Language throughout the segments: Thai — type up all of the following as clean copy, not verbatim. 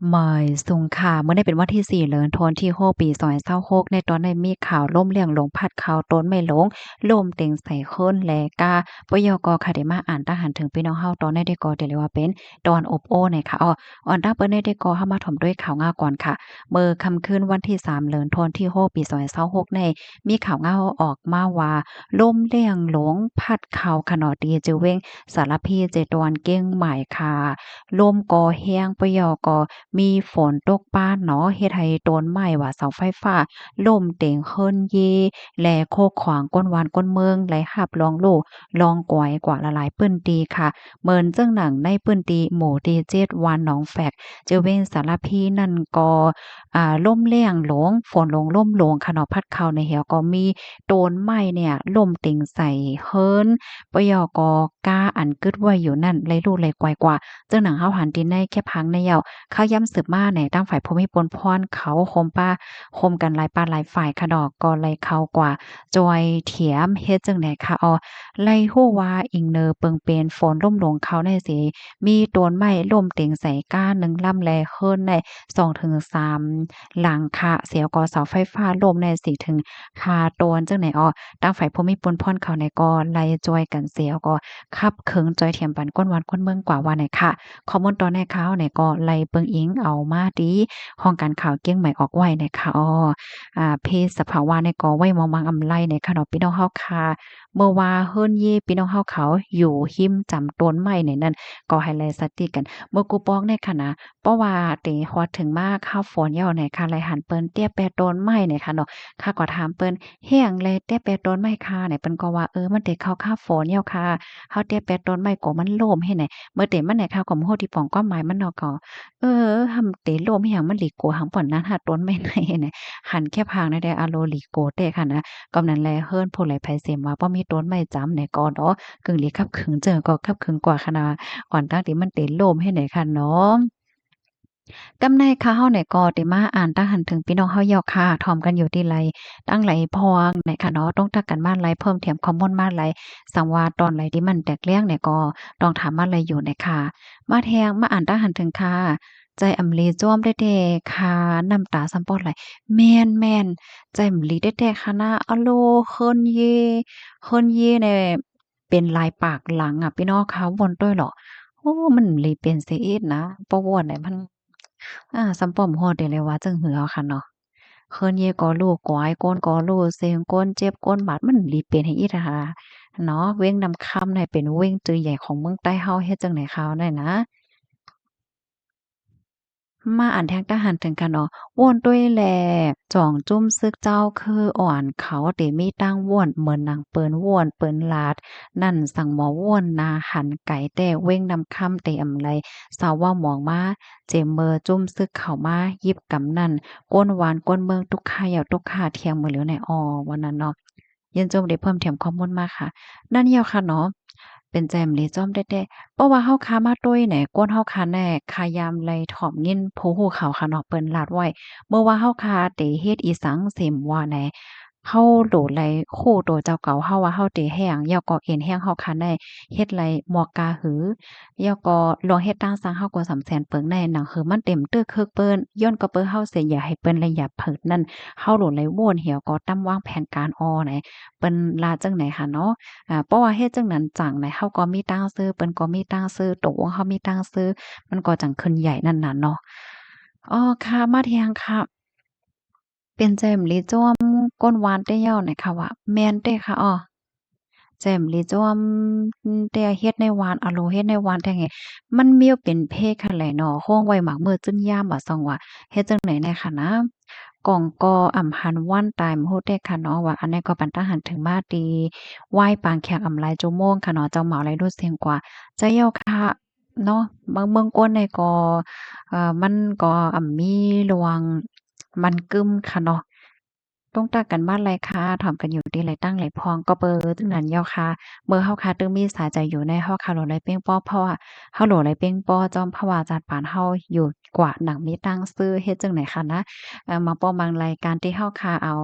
หม่สุงค่ะเมื่อได้เป็นวันที่4เดือนธันวาคมปี2026ในตอนนั้นมีข่าวล่มเลี่ยงลมพัดเขาต้นไม้หลงล่มเต็งใส่คนแลกาปยกค่ะได้มาอ่านตาหันถึงพี่น้องเฮาตอนได้ก็ได้เลยว่าเป็นตอนอบโอ้เนี่ยค่ะอ่อนตาเปิ้นได้ก็เฮามาถมด้วยข่าวง่าก่อนค่ะเมื่อค่ำคืนวันที่3เดือนธันวาคมปี2026ในมีข่าวง่าออกมาว่าล่มเลี่ยงหลงพัดเขาขนอดีจือเว้งสารพีเจตวนเก้งหมายค่ะลมก่อแห้งปยก มีฝนตกป้านเนาะเฮ็ดให้ต้นไม้ว่าเสาไฟฟ้าล่มเต็งเฮิรนเยแลโคกขวางก้นวานก้นเมืองไหลหับลองโลลองกวยกว่าละหลายปื้นตีค่ะเหมือนเจ้งหนังในปื้นตีหมู่ที่7วานหนองแฝกเจอเว้นสารพีนั่นก็ล่มแล้งหลงฝนลงล่มหลงค่ะเนาะพัดเข้าในแหวก็มีต้นไม้เนี่ยล่มเต็งใส่เฮิรนปยกกาอันกึดไว้อยู่นั่นไหลลู่ไหลกวยกว่าเจ้งหนังเฮาหันตินในแค่พังในเยา ข้าวย่ำสืบมาในตั้งฝ่ายภูมิพลพรเขาโคมป้าโคมกันหลายปานหลายฝ่ายคะดอกก็ไล่เขากว่าจอยเถียมเฮ็ดจังได๋คะไล่ฮู้ว่าอิงเนอเปิงเป็นฝนล่มหลงเขาในสิมีต้นไม้ล่มเต็งใส่ก้านหนึ่งลำแลเฮิรนใน2-3หลังคาเสียวก็เสาไฟฟ้าล่มใน4ถึง5ต้นจังได๋ตั้งฝ่ายภูมิพลพรเขาในก็ไล่จอยกันเสียวก็คับเคิงจอยเทียมปันก้นวันก้นเมืองกว่าว่าไหนค่ะข้อมูลตอนในข่าวเนี่ยก็ไล่เบิ่งอิงเอามาดีห้องการข่าวเกี้ยงใหม่ออกไว้นะคะเพศสภาวะเนี่ยก็ไว้มองมังอำไลในขณะพี่น้องเฮาค่ะเมื่อว่าเฮิรนเยพี่น้องเฮาเขาอยู่หิมจำต้นไม้ในนั้นก็ให้แลสติกันเมื่อกูปองในค่ะนะเพราะว่าเตฮอดถึงมาข้าวฝนยาวในค่ะไลหันเปิ้นเตี้ยแปะต้นไม้เนี่ยค่ะเนาะข้าก็ถามเปิ้นแฮ้งเลยเตี้ยแปะต้นไม้ค่ะเนี่ยเปิ้นก็ว่ามันได้เข้าข้าวฝนยาวค่ะเฮาเตี้ยแปะต้นไม้ก็มันโล่มให้ไหนเมื่อเต็มมันไหนข้าวก็บ่ฮู้ที่ปองความหมายมันเนาะก็ หำเตโลมอิหยังมันหลีโกหังป่อนนั้นหาต้นไม่ไหนเนี่ยหันแค่พางได้อาโลหลีโกเตค่ะนะกำนั้นแลเฮิรนผู้ไหลไผเสมว่าบ่มีต้นไม้จำเนี่ยก็เนาะกึ่งหลีคับขึงเจอก็คับขึงกว่าขนาดอ่อนตั้งที่มันเตโลมให้ไหนค่ะเนาะกำในค่ะเฮาเนี่ยก็ได้มาอ่านตั้งหันถึงพี่น้องเฮาเยาะค่ะถ่อมกันอยู่ที่ไรตั้งไหลพองไหนค่ะเนาะต้องตักกันบ้านไรเพิ่มเติมข้อมูลมาไรสังว่าตอนไหลที่มันแตกเลี่ยงเนี่ยก็ต้องถามมาไรอยู่เนี่ยค่ะมาแทงมาอ่านตั้งหันถึงค่ะ ใจอำลีจ้วมได้แต่ค่ะน้ำตาซัมปอดไหลแม่นๆใจอำลีได้แต่ค่ะนะอะโลเฮิรนเยเฮิรนเยเนี่ยเป็นลายปากหลังอะพี่น้องคะว่นต้วยเหรอโอ้มันเลยเป็นเสียอีกนะบ่ว่นเนี่ยมันซัมป้อมฮอดได้เลยว่าจั่งหือเอาค่ะเนาะเฮิรนเยก็รู้กวายก้นก็รู้เซงก้นเจ็บก้นบาดมันหลีเป็นให้อีกอะค่ะเนาะเว้งนำค่ำเนี่ยเป็นเว้งจือใหญ่ของเมืองใต้เฮาเฮ็ดจั่งใดคราวนั้นนะ มาอ่านแทงทหารถึงกันเนาะว่วนด้วยแลจ่องจุ้มซึกเจ้าคืออ่อนเขาเตมีตั้งว่วนเหมือนนางเปิ้นว่วนเปิ้นลาดนั่นสั่งหมอว่วนนาหันไก่แต่เว้งนำค่ำเตอำไลสาวว่าหมองมาเจมเมอจุ้มซึกเข้ามายิบกำนั่นก้นหวานก้นเมืองตุกข่าเหยาตุกข่าเที่ยงมื้อเหลียวในวันนั้นเนาะยินจมได้เพิ่มเติมข้อมูลมาค่ะนั่นเหี่ยวค่ะเนาะเป็นแจมเลยจ้อมแท้ๆ เพราะว่าเฮาค้ามาตุ้ยแหน่ก้นเฮาค้าแหน่ขายามไรถ่อมยินผู้ฮู้ข่าวค่ะเนาะเปิ้นลาดไว้เมื่อว่าเฮาค้าเตเฮ็ดอีสังสิมว่าแหน่เฮาโดดไหลคู่โตเจ้าเก่าเฮาว่าเฮาเตแฮ้งยอก็เอ็นแฮ้งเฮาค้าได้เฮ็ดไหลหมอกกาหือยอก็ลองเฮ็ดตางสังเฮาก็สำแสนเปิงในหนังหือมันเต็มตึกคึกเปิ้นย้อนก็เปิ้นเฮาเสียอย่าให้เปิ้นเลยอย่าเผิดนั่นเฮาโหลดไหลโวนเหี่ยวก็ตั้วางแผนการไหนเปิ้นลาจังไหนค่ะเนาะ เพราะว่าเฮ็ดจั่งนั้นจังไหนเฮาก็มีตังซื้อเปิ้นก็มีตังซื้อตกวงเฮามีตังซื้อมันก็จังขึ้นใหญ่นั่นน่ะเนาะค่ะมาเที่ยงค่ะเป็นจั่มลีจ้อมก้นหวานเต้าไหนค่ะว่าแม่นเต้ค่ะแจ่มลีจ้อมแต่เฮ็ดในหวานอะโลเฮ็ดในหวานแท้ไงมันมีเป็นเพศค่ะแหละเนาะฮ้องไว้หมากมื้อจึ้นยามว่าซ่องว่าเฮ็ดจั่งไหนแน่ค่ะนะก่องกออำหันวันตายมโฮเดค่ะเนาะว่าอันนี้ก็ปันตาหันถึงมาตีไหว้ปางแขกอำไลโจโมงค่ะเนาะเจ้าเหมาไรดูเสียงกว่าใจเย้าค่ะเนาะเมืองกวนในก็มันก็มีระวังมันกึ้มค่ะเนาะต้องตักกันบ้านไรค่ะถามกันอยู่ดีไรตั้งไรพองก็เบอร์จังนั้นเย้าค่ะเมื่อเฮาค่ะตึงมีสายใจอยู่ในเฮาค่ะโหลไรเป้งป้อเพราะว่าเฮาโหลไรเป้งป้อจอมภาวาจัดปานเฮาอยู่กว่าหนังมีตังซื้อเฮ็ดจังไหนคะนะ มาป้อบางรายการที่เฮาค่ะเอา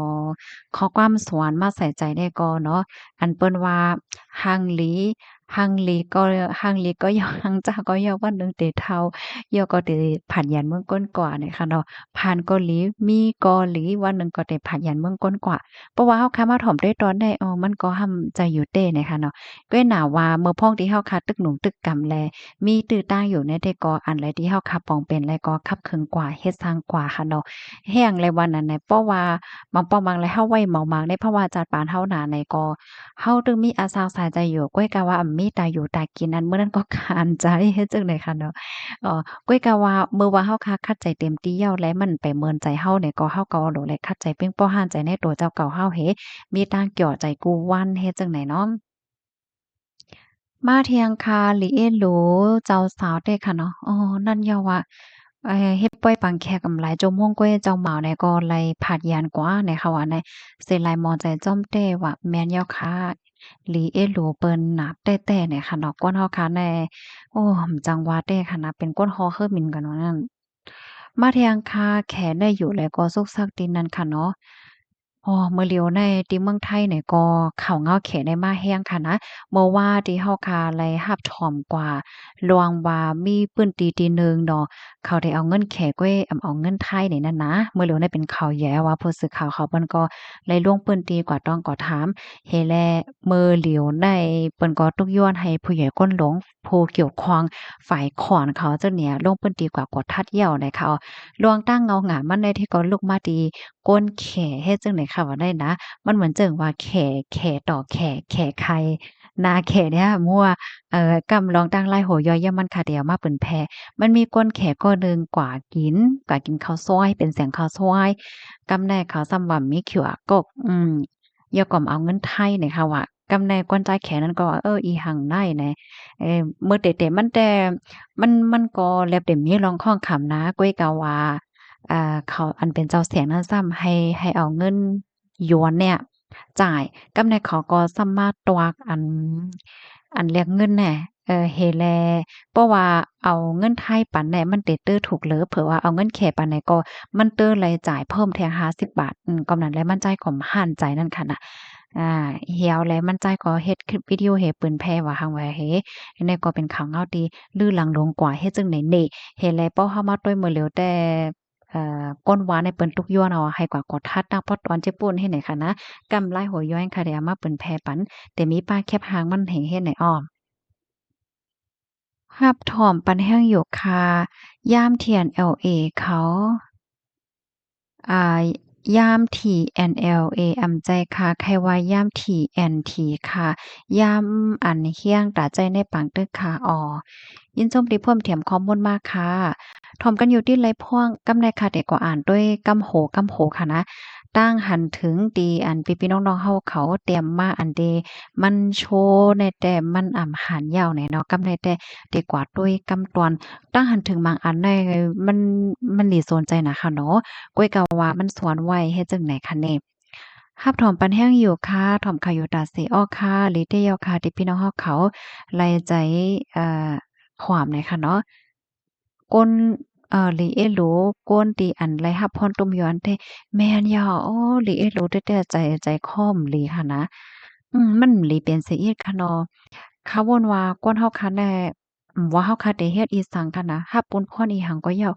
ข้อความสวนมาใส่ใจได้ก่อเนาะอันเปิ้นว่าฮังหลี ฮังลีก็ย่อฮังจ้าก็ย่อวันหนึ่งเตเท่าย่อก็เตผัดยันเมืองก้นกว่าเนี่ยค่ะเนาะผ่านเกาหลีมีเกาหลีวันหนึ่งก็เตผัดยันเมืองก้นกว่าเพราะว่าเฮาคามาถ่อมด้วยตอนได้มันก็ห้ำใจอยู่เต้เนี่ยค่ะเนาะก็หนาว่าเมื่อพ้องที่เฮาคาตึกหนุงตึกกำแลมีตื้อต้าอยู่ในแต่ก็อันไรที่เฮาคาปองเป็นและก็คับเคิงกว่าเฮ็ดสร้างกว่าค่ะเนาะแห้งเลยวันนั้นน่ะเพราะว่าบางปอมังเลยเฮาไว้เมามางได้เพราะว่าจัดปานเฮาหนาในก็ เฮาตึงมีอาสาวสายใจอยู่ก้อยกะว่ามีตาอยู่ตากินนั้นมื้อนั้นก็คร้านใจเฮ็ดจั่งใดคะเนาะก้อยกะว่ามื้อว่าเฮาคัดใจเต็มที่แล้วและมันไปเมินใจเฮาเนี่ยก็เฮาก็โลแลคัดใจเพ่งป้อห้านใจในตัวเจ้าเก่าเฮาเฮมีตาเกี่ยวใจกูวันเฮ็ดจั่งใดเนาะ มาเทียงคาหลีเอหลูเจ้าสาวเด้ค่ะเนาะนั่นเยาว่าเฮ็ดป้อยปังแขกอำหลายจมม่วงก้วยเจ้าเหมาเนี่ยก็ไลผาดยานกว่าเนี่ยค่ะว่าในเสไลมอใจจ้อมเต้ว่าแม่นเยาค่ะหลีเอหลูเปิ้นน่ะแต้ๆเนี่ยค่ะเนาะกวนเฮาค่ะแน่จังหว่าเต้ค่ะนะเป็นก้นฮอเครื่องบินกันเนาะนั่น มาเทียงคาแขนได้อยู่แลก็ซกซักดินนั่นค่ะเนาะเมื่อเลียวในที่เมืองไทยเนี่ยก็ข้าวเหงาแขได้มาแฮงค่ะนะเมื่อว่าที่เฮาคาไลรับถ่อมกว่าลวงว่ามีปื้นตีหนึ่งเนาะเขาได้เอาเงินแขกไว้เอาเงินไทยนี่นั่นนะเมื่อเลียวในเป็นข่าวแย้ว่าผู้สื่อข่าวเขาเปิ้นก็ไลลวงปื้นตีกว่าต้องก็ถามเฮแลเมื่อเหลียวในเปิ้นก็ตุกย้อนให้ผู้ใหญ่ก้นหลงผู้เกี่ยวข้องฝ่ายขอนเขาเจ้าเนี่ยลงปื้นตีกว่ากดทัดเหี่ยวในเขา ลวงตั้งเงาหงามันได้ที่ก็ลุกมาดีก้นแขเฮ็ดจังได๋ค่ะว่าได้นะมันเหมือนจั่งว่าแขต่อแขไข่นาแขเนี่ยมั่วกำลองตั้งไล่โหย่อยยามมันค่ะเดียวมาเปิ้นแพ้มันมีก้นแขก้อหนึ่งกว่ากินข้าวซอยเป็นเสียงข้าวซอยกำแน่ข้าวซ้ำว่ามีขิวอะกกอย่าก่อมเอาเงินไทยเนี่ยค่ะว่ากำแน่กวนจ่ายแขนั้นก็ว่าอีหังได้แหน่มื้อเตะๆมันแต่ มันก็แล้วแต่มีลองข้องขำนะก้วยกะว่าเขาอันเป็นเจ้าเสียงนั้นซ้ำให้เอาเงินหยวนเนี่ยจ่ายกำในเขาก็สามารถตวักอันเรียกเงินแหน่เฮแลเพราะว่าเอาเงินไทยปานใดมันเตตื้อถูกเหลอเผื่อว่าเอาเงินแขปานใดก็มันเตื้อเลยจ่ายเพิ่มแทง50บบาทกำนั้นแหละมันจ่ายก็หั้นใจนั่นค่ะน่ะอาเหี่ยวแลมันจ่ายก็เฮ็ดคลิปวิดีโอให้เปิ้นแพร่ว่าหั้งว่าเฮ อันนี้ก็เป็นข่าวเงาดีลือหลังลงกว่าเฮ็ดจั่งใดเน่เห็นแล้วเป้าเฮามาต้วยมื้อเหลียวแต่ก้นหวานในเปิ้นตุกยัวเนาะให้กว่ากดทัดตั้งเพราะตอนเจ็บป่นเฮ็ดไหนค่ะนะกำลายหัวย้อยค่ะได้เอามาเปิ้นแผ่ปันแต่มีป้าแคบหางมันให้เฮ็ดไหนอ้อรับถอมปันแห้งอยู่ค่ะย่ามเทียน LA เขาอ่ย่าม TNLA อำใจค่ะใครว่าย่าม TNT ค่ะย่ามอันเฮียงตราใจในปังตึกค่ะยินชมที่เพิ่มเติมข้อมูลมากค่ะถ่อมกันอยู่ที่ไรพ่วงกำในค่ะเด็กก็อ่านด้วยกำโหค่ะนะตั้งหันถึงตีอันพี่ๆน้องๆเฮาเขาเตรียมมาอันเดมันโชว์ในแต่มันหันยาวแหน่เนาะกำในแต่ดีกว่าด้วยกำตวนตั้งหันถึงบางอันได้มันมันนี่สนใจน่ะค่ะเนาะ ก้วยกะว่ามันสวนไว้เฮ็ดจั่งใดคะแน่รับถอมปันแห้งอยู่ค่ะถอมค่ะอยู่ตาเสอ้อค่ะลิเตยอค่ะที่พี่น้องเฮาเขาไล่ใจเอ่อความหน่อยค่ะเนาะก้นหลีเอหลูก้นตีอันไล่รับพรตุ่มย้อนเตแม่นย่อหลีเอหลูแท้ๆใจคอมหลีค่ะนะมันหลีเป็นเสียอีกค่ะเนาะเขาวนว่าก้นเฮาค่ะแน่ว่าเฮาค่ะได้เฮ็ดอีสังค่ะนะรับปุ้นพรอีหังก็ย้อ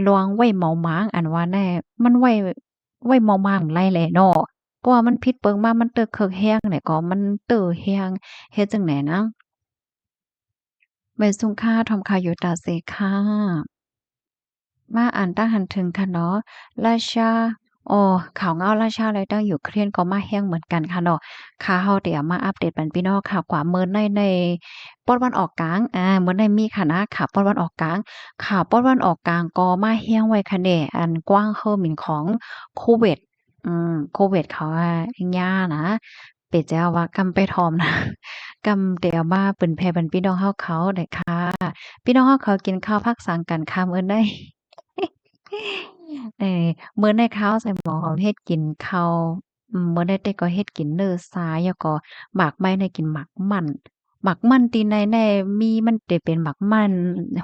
ลวงไว้เมาม้างอันว่าแน่มันไว้เมาม้างไรแหละเนาะเพราะว่ามันผิดเปิงมามันเตอะเคิกแฮงเนี่ยก็มันเตอแฮงเฮ็ดจั่งใดนะใบซุงค่าทอมค่าอยู่ตาเซค่ะมาอ่านตั้งหันถึงค่ะเนาะราชาข่าวเงาราชาไรตั้งอยู่เครียนก็มาแฮงเหมือนกันค่ะเนาะค่ะเฮาเดี๋ยวมาอัปเดตปันพี่น้องข่าวกว่ามื้อในปอดวันออกกลางมื้อในมีค่ะนะข่าวปอดวันออกกลางข่าวปอดวันออกกลางก็มาแฮงไว้ค่ะแน่อันกว้างเฮอหมิ่นของคูเวตคูเวตเขาว่าย่านะเป็ดจะว่ากำไปทอมนะกำเดี๋ยวมาเปิ้นแผ่ปันพี่น้องเฮาเขาได้ค่ะพี่น้องเฮาเขากินข้าวพักสังกันค่ะมื้อใด เออมื้อในข้าวใส่หม้อเขาเฮ็ดกินข้าวมื้อใดเต็กก็เฮ็ดกินเนื้อทรายแล้วก็หมากไม้ในกินหมากมัน หมักมันตีในแน่มีมันเตเป็นหมักมัน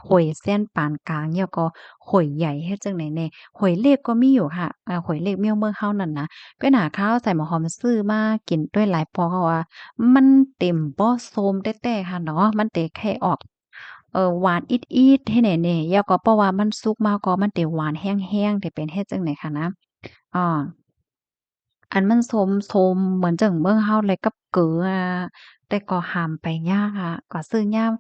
ข่อยเส้นปานกลางแล้วก็ข่อยใหญ่เฮ็ดจั่งใดแน่ข่อยเล็กก็มีอยู่ค่ะข่อยเล็กเมี่ยวเมืองเฮานั่นนะก็หน้าข้าวใส่หมอหอมซื้อมากินด้วยหลายปอเพราะว่ามันเต็มบ่ส้มแต๊ๆค่ะเนาะมันเตแค่ออกหวานอีดๆให้แน่ๆแล้วก็เพราะว่ามันสุกมาก็มันเตหวานแห้งๆเตเป็นเฮ็ดจั่งใดค่ะนะอ้อ อันมันส้มๆเหมือนจั่งเมืองเฮาเลยกับเก๋อแต่ก็ห้ามไปยากอะก็ซื้อยาม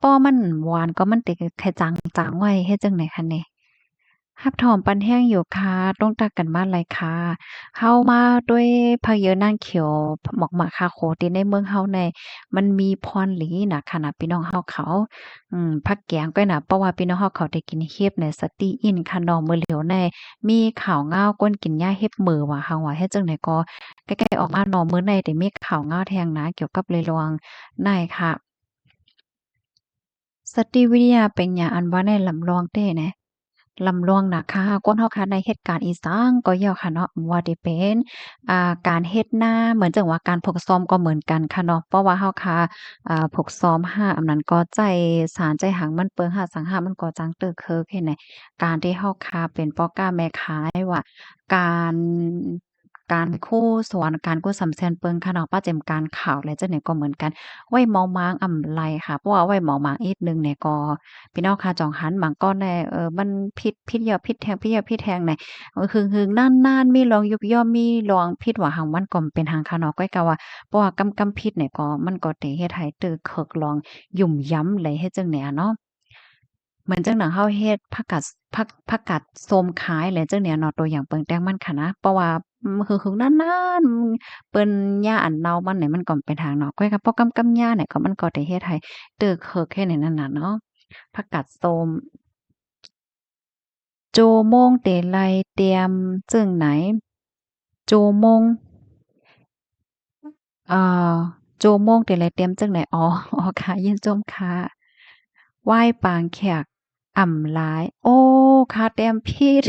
ป้อมันหวานก็มันติแค่จางๆไว้เฮ็ดจั่งใดคะแหน่ฮับถอมปันแห้งอยู่ค่ะต้องตักกันมาหลายค่ะเฮามาด้วยพะเยอะนางเขียวหมอกหมากคาโคที่ในเมืองเฮาในมันมีพรหลีน่ะค่ะน่ะพี่น้องเฮาเขาผักแกงก็น่ะเพราะว่าพี่น้องเฮาเขาได้กินเฮ็บในสตีอินค่ะน้องมื้อเหลียวในมีข้าวงาวก้นกินหญ้าเฮ็บมื้อว่าเฮาว่าเฮ็ดจั่งใดก็ใกล้ๆออกมาน้อมื้อในได้มีข้าวงาวแทงนะเกี่ยวกับเลยลวงในค่ะสติวิทยาเป็นหยังอันว่าในลำลองเด้แหน ลำลวงน่ะค่ะคนเฮาค่ะในเหตุการณ์อีสางก็ย่อค่ะเนาะบ่ว่าสิเป็นการเฮ็ดนาเหมือนจังว่าการพกซ่อมก็เหมือนกันค่ะเนาะเพราะว่าเฮาค่ะพกซ่อมหาอันนั้นก็ใจสารใจหังมันเปิงหาสังหามันก็จังเตื้อเคิกเฮ็ดไหนการที่เฮาค่ะเป็นพ่อค้าแม่ขายว่าการการคู่สวนการกู้สำแซนเปิงค่ะเนาะป้าเจ็มการข่าวและจังไหนก็เหมือนกันไว้เมาม้างอำไลค่ะเพราะว่าไว้เมาม้างอีกหนึ่งเนี่ยก็ พี่น้องค่ะจ่องหันหมางก้อนแน่มันพิษเหยาะพิษแทงพิษเหยาะพิษแทงแหน่หึงๆน่านๆมีรองยุบย่อมมีรองพิษว่าหังมันก็เป็นหังคะเนาะก้อยกะว่าเพราะว่ากำพิษเนี่ยก็มันก็เตเฮ็ดให้ตึกเคิกลองยุ่มย้ำเลยเฮ็ดจั่งใดอะเนาะเหมือนจังหนังเฮาเฮ็ดผักกาดส้มขายแหละจั่งเนี่ยเนาะตัวอย่างเปิงแต้งมันค่ะนะเพราะว่าหึงๆนานๆเปิ้นย่าอันเนามันเนี่ยมันก็เป็นทางเนาะก้อยก็เพราะกำย่าเนี่ยก็มันก็ได้เฮ็ดให้ตึกเคิกแค่นั้นน่ะเนาะ ผักกาดส้มโจโม่งเตไลเตรียมจึ้งไหนโจโม่งเอ่อโจโม่งเตไลเตรียมจึ้งไหนอ๋ออ๋อค่ะยินจมค่ะไหว้ปางแขกอ่ำหลายโอ้ค่ะแต้มผิด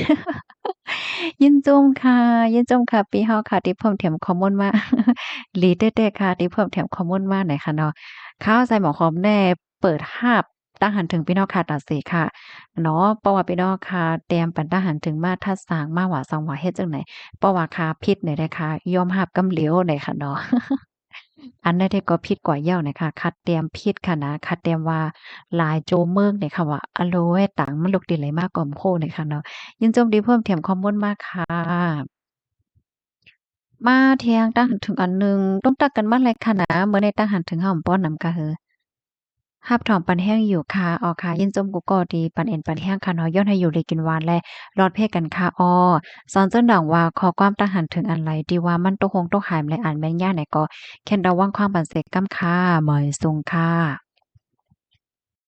ยินจมค่ะยินจมค่ะปีเฮาค่ะที่เพิ่มเติมข้อมูลมาหลีเต๊ะๆค่ะที่เพิ่มเติมข้อมูลมาหน่อยค่ะเนาะข้าวใส่หมอหอมแน่เปิดหาบตั้งหันถึงพี่น้องค่ะตัดสิค่ะ เนาะเพราะว่าพี่น้องค่ะแต้มปันตาหันถึงมาทัดสร้างมาว่าสังว่าเฮ็ดจั่งใดเพราะว่าค่าพิษเนี่ยนะคะยอมรับกำเหลวเนี่ยค่ะเนาะอันใดที่ก็ผิดกว่าเหย้าเนี่ยค่ะคัดแต้มผิดค่ะนะคัดแต้มว่าหลายโจเมิงเนี่ยค่ะว่าอะโลเว้ตังมันลุกดินไหลมากก่อมโคเนี่ยค่ะเนาะยินโจมดีเพิ่มเติมข้อมูลมาค่ะมาเที่ยงตั้งหันถึงอันหนึ่งต้องตักกันมาเลยค่ะนะเมื่อในตั้งหันถึงห้อมป้อนนำกะเฮอ รับถอมปันแห้งอยู่ค่ะอ๋อค่ะยินจมกุกอดีปันเอ็นปันแห้งค่ะเนาะย้อนให้อยู่ได้กินหวานและรอดเพศกันค่ะอ้อสอนเจ้าดังว่าขอความตะหันถึงอันไรดีว่ามันตกคงตกหายและอันแม่นย่าไหนก็แค่นระวังความปันเสกกำค่ะหมอยซุงค่ะ